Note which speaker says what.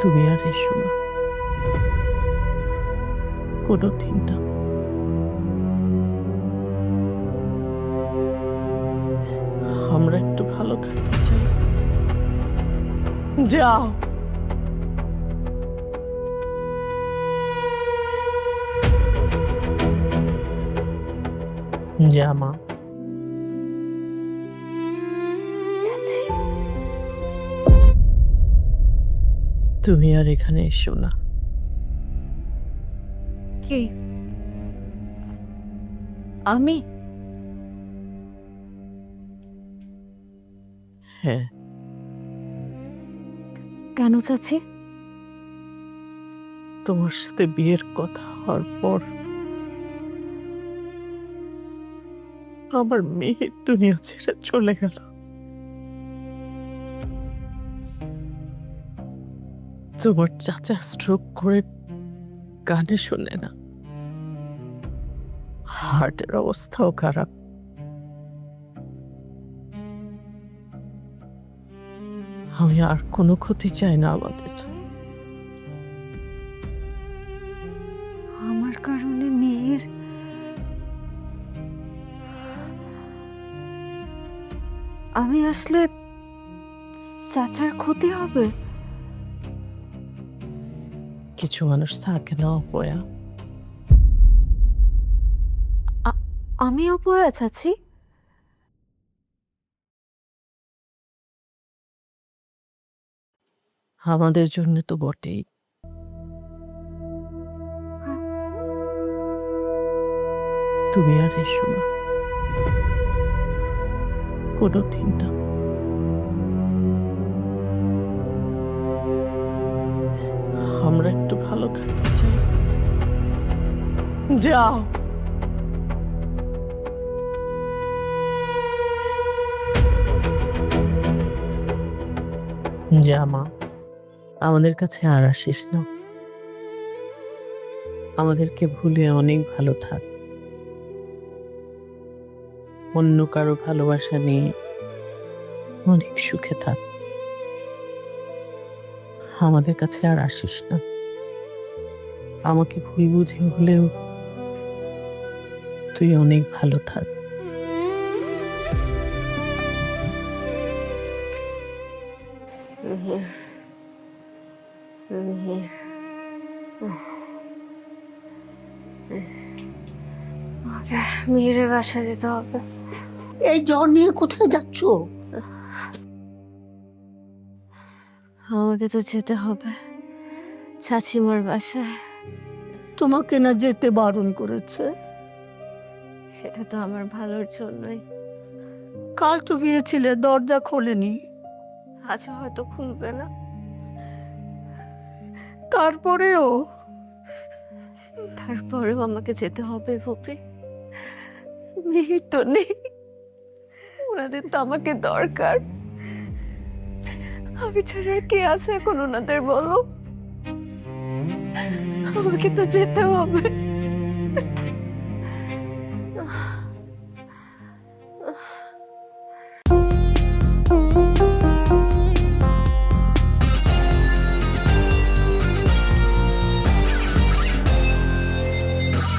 Speaker 1: তুমি আর এসো না, কোনোদিন না। আমরা একটু ভালো থাকতে চাই। যাও। যা মা।
Speaker 2: চাচি,
Speaker 1: তুমি আর এখানে এসো না।
Speaker 2: কি আমি?
Speaker 1: হ্যাঁ,
Speaker 2: কেন চাচি?
Speaker 1: তোমার সাথে বিয়ের কথা হওয়ার পর আমার মেয়ে দুনিয়া ছেড়ে চলে গেল। তোমার চাচা স্ট্রোক করে কানে শোনে না, হার্টের অবস্থাও খারাপ। আমি আর কোনো ক্ষতি চাই না আমাদের।
Speaker 2: আমার কারণে মেয়ের আমি আসলে চাচার ক্ষতি হবে?
Speaker 1: কিছু মানুষ থাকে না অপয়া।
Speaker 2: আমি অপয়া চাচি?
Speaker 1: আমাদের জন্য তো বটেই। তুমি আর এসো না, কোনোদিন না। আমরা একটু ভালো থাকতে চাই। যাও। যা মা, আমাদের কাছে আর আসিস না। আমাদেরকে ভুলে অনেক ভালো থাক। অন্য কারো ভালোবাসা নিয়ে অনেক সুখে থাক। আমাদের কাছে আর আসিস না। আমাকে ভুল বুঝে হলেও তুই অনেক ভালো থাক।
Speaker 2: মেয়ের বাসা যেতে হবে।
Speaker 3: এই জ্বর নিয়ে কোথায় যাচ্ছ?
Speaker 2: আমাকে তো যেতে হবে চাচিমার বাসায়।
Speaker 3: তোমাকে না যেতে বারণ করেছে?
Speaker 2: সেটা তো আমার ভালোর জন্যই।
Speaker 3: কাল তো গিয়েছিলে, দরজা খোলেনি।
Speaker 2: আজ হয়তো খুলবে না।
Speaker 3: তারপরেও
Speaker 2: তারপরেও আমাকে যেতে হবে ফুপি। মেয়ের তো নেই, ওনাদের তো আমাকে দরকার। আমি ছাড়া আর কে আছে এখন ওনাদের, বলো? আমাকে তো যেতে হবে।